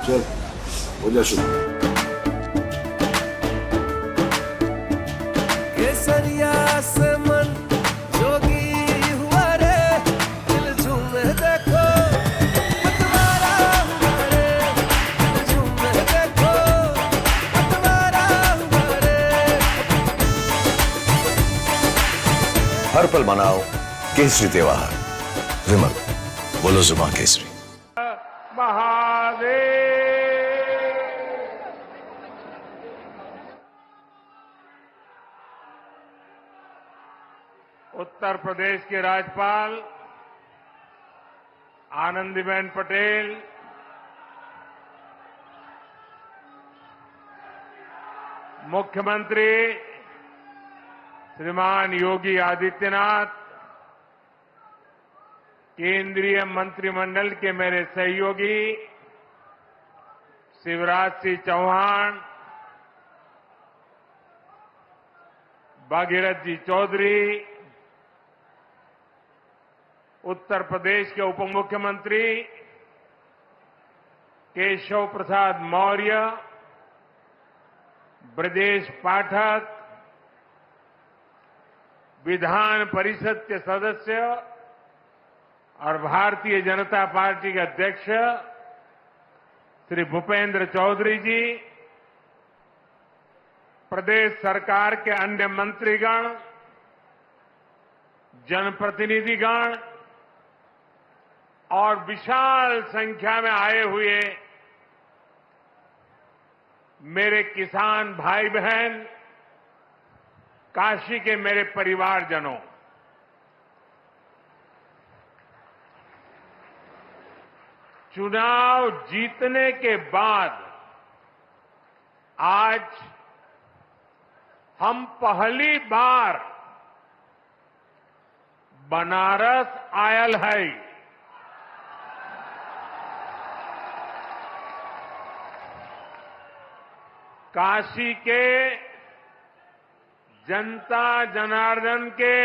चल हो जा शुरू। केसरिया से मन जोगी हुआ रे, दिल झूमे देखो मतवारा हुआ रे, दिल झूमे देखो मतवारा हुआ रे। हर पल मनाओ केसरी त्योहार। विमल, बोलो जुबान केसरी। महादेव। उत्तर प्रदेश के राज्यपाल आनंदीबेन पटेल, मुख्यमंत्री श्रीमान योगी आदित्यनाथ, केंद्रीय मंत्रिमंडल के मेरे सहयोगी शिवराज सिंह चौहान, भागीरथ जी चौधरी, उत्तर प्रदेश के उप मुख्यमंत्री केशव प्रसाद मौर्य, ब्रजेश पाठक, विधान परिषद के सदस्य और भारतीय जनता पार्टी के अध्यक्ष श्री भूपेंद्र चौधरी जी, प्रदेश सरकार के अन्य मंत्रीगण, जनप्रतिनिधिगण और विशाल संख्या में आए हुए मेरे किसान भाई बहन, काशी के मेरे परिवारजनों, चुनाव जीतने के बाद आज हम पहली बार बनारस आयल है। काशी के जनता जनार्दन के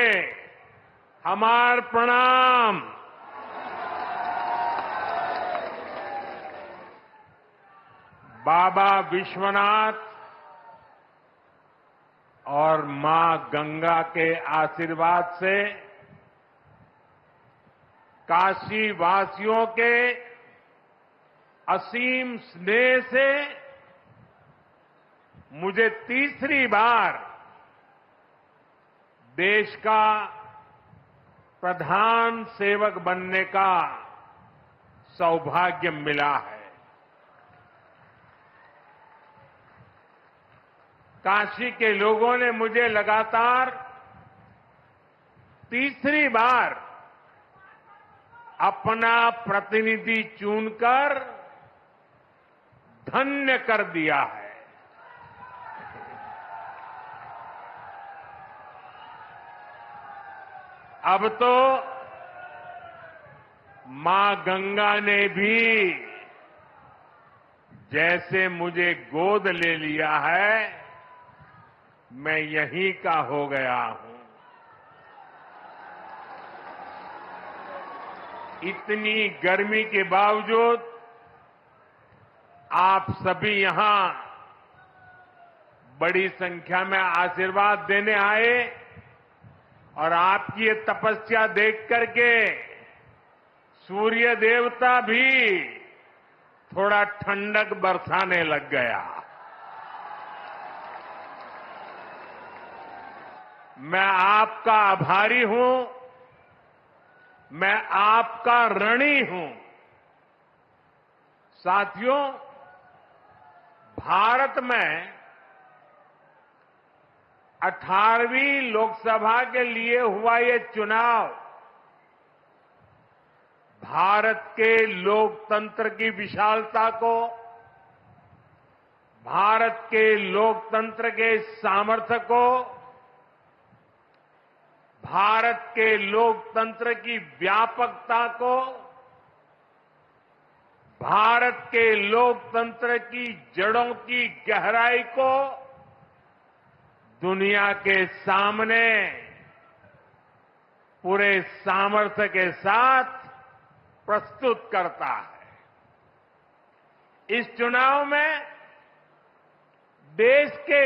हमार प्रणाम। बाबा विश्वनाथ और मां गंगा के आशीर्वाद से काशी वासियों के असीम स्नेह से मुझे तीसरी बार देश का प्रधान सेवक बनने का सौभाग्य मिला है। काशी के लोगों ने मुझे लगातार तीसरी बार अपना प्रतिनिधि चुनकर धन्य कर दिया है। अब तो मां गंगा ने भी जैसे मुझे गोद ले लिया है, मैं यहीं का हो गया हूं। इतनी गर्मी के बावजूद आप सभी यहां बड़ी संख्या में आशीर्वाद देने आए और आपकी ये तपस्या देख करके सूर्य देवता भी थोड़ा ठंडक बरसाने लग गया। मैं आपका आभारी हूं, मैं आपका ऋणी हूं। साथियों, भारत में 18वीं लोकसभा के लिए हुआ ये चुनाव भारत के लोकतंत्र की विशालता को, भारत के लोकतंत्र के सामर्थ्य को, भारत के लोकतंत्र की व्यापकता को, भारत के लोकतंत्र की जड़ों की गहराई को दुनिया के सामने पूरे सामर्थ्य के साथ प्रस्तुत करता है। इस चुनाव में देश के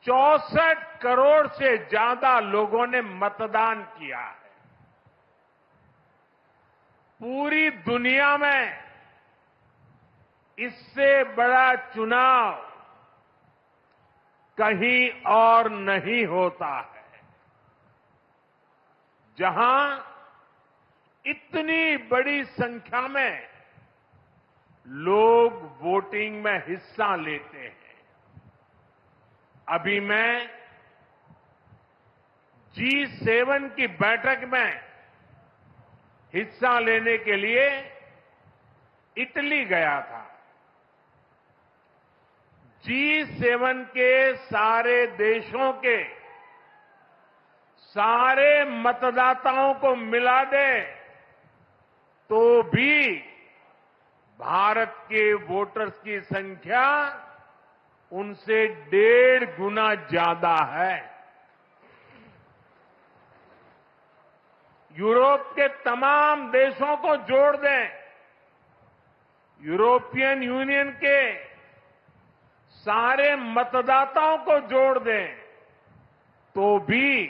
64 करोड़ से ज्यादा लोगों ने मतदान किया है। पूरी दुनिया में इससे बड़ा चुनाव कहीं और नहीं होता है, जहां इतनी बड़ी संख्या में लोग वोटिंग में हिस्सा लेते हैं। अभी मैं G7 की बैठक में हिस्सा लेने के लिए इटली गया था। G7 के सारे देशों के सारे मतदाताओं को मिला दे तो भी भारत के वोटर्स की संख्या उनसे 1.5 गुना ज्यादा है। यूरोप के तमाम देशों को जोड़ दें, यूरोपियन यूनियन के सारे मतदाताओं को जोड़ दें तो भी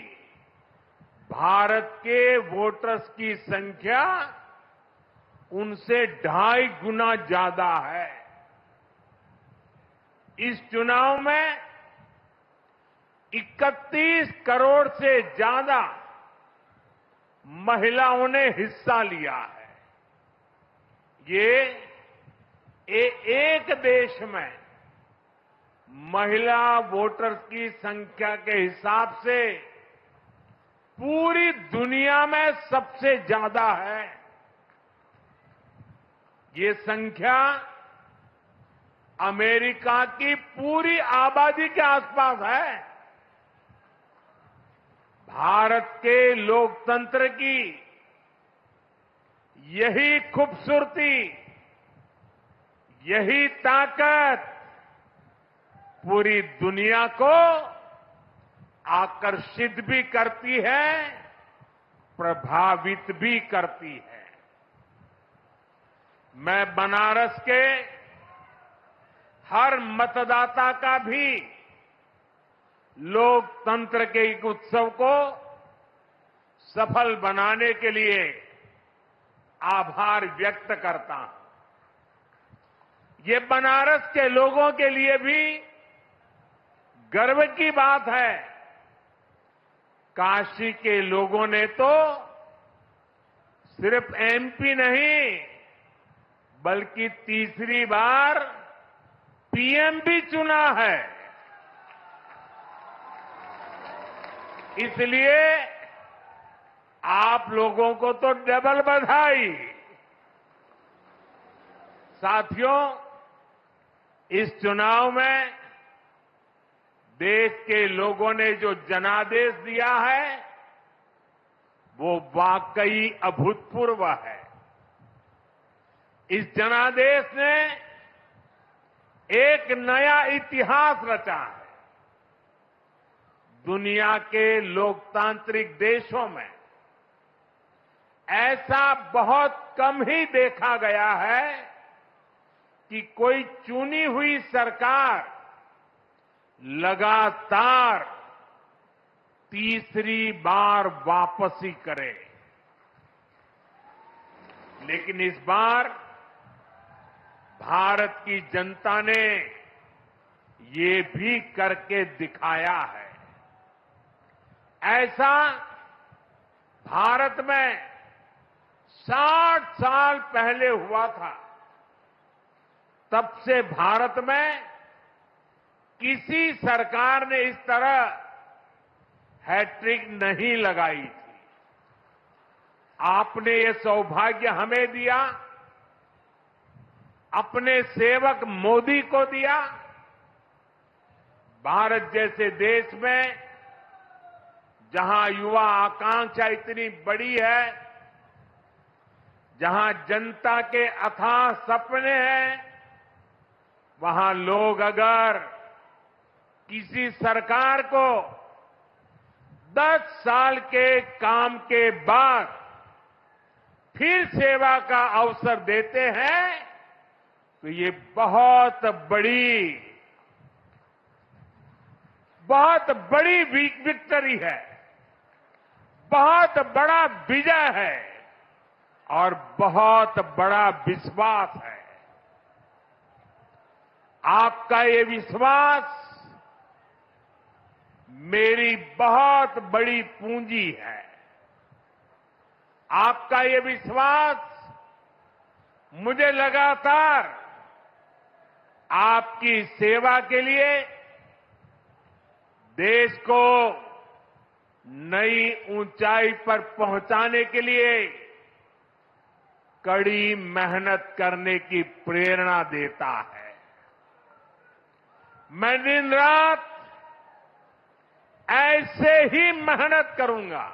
भारत के वोटर्स की संख्या उनसे 2.5 गुना ज्यादा है। इस चुनाव में 31 करोड़ से ज्यादा महिलाओं ने हिस्सा लिया है। ये एक देश में महिला वोटर्स की संख्या के हिसाब से पूरी दुनिया में सबसे ज्यादा है। ये संख्या अमेरिका की पूरी आबादी के आसपास है। भारत के लोकतंत्र की यही खूबसूरती, यही ताकत पूरी दुनिया को आकर्षित भी करती है, प्रभावित भी करती है। मैं बनारस के हर मतदाता का भी लोकतंत्र के एक उत्सव को सफल बनाने के लिए आभार व्यक्त करता हूं। ये बनारस के लोगों के लिए भी गर्व की बात है। काशी के लोगों ने तो सिर्फ एमपी नहीं बल्कि तीसरी बार पीएम भी चुना है। इसलिए आप लोगों को तो डबल बधाई। साथियों, इस चुनाव में देश के लोगों ने जो जनादेश दिया है वो वाकई अभूतपूर्व है। इस जनादेश ने एक नया इतिहास रचा है। दुनिया के लोकतांत्रिक देशों में ऐसा बहुत कम ही देखा गया है कि कोई चुनी हुई सरकार लगातार तीसरी बार वापसी करे। लेकिन इस बार भारत की जनता ने ये भी करके दिखाया है। ऐसा भारत में 60 साल पहले हुआ था। तब से भारत में किसी सरकार ने इस तरह हैट्रिक नहीं लगाई थी। आपने ये सौभाग्य हमें दिया, अपने सेवक मोदी को दिया। भारत जैसे देश में जहां युवा आकांक्षा इतनी बड़ी है, जहां जनता के अथाह सपने हैं, वहां लोग अगर किसी सरकार को 10 साल के काम के बाद फिर सेवा का अवसर देते हैं तो ये बहुत बड़ी विक्ट्री है, बहुत बड़ा विजय है और बहुत बड़ा विश्वास है। आपका ये विश्वास मेरी बहुत बड़ी पूंजी है। आपका ये विश्वास मुझे लगातार आपकी सेवा के लिए, देश को नई ऊंचाई पर पहुंचाने के लिए कड़ी मेहनत करने की प्रेरणा देता है। मैं दिन रात ऐसे ही मेहनत करूंगा।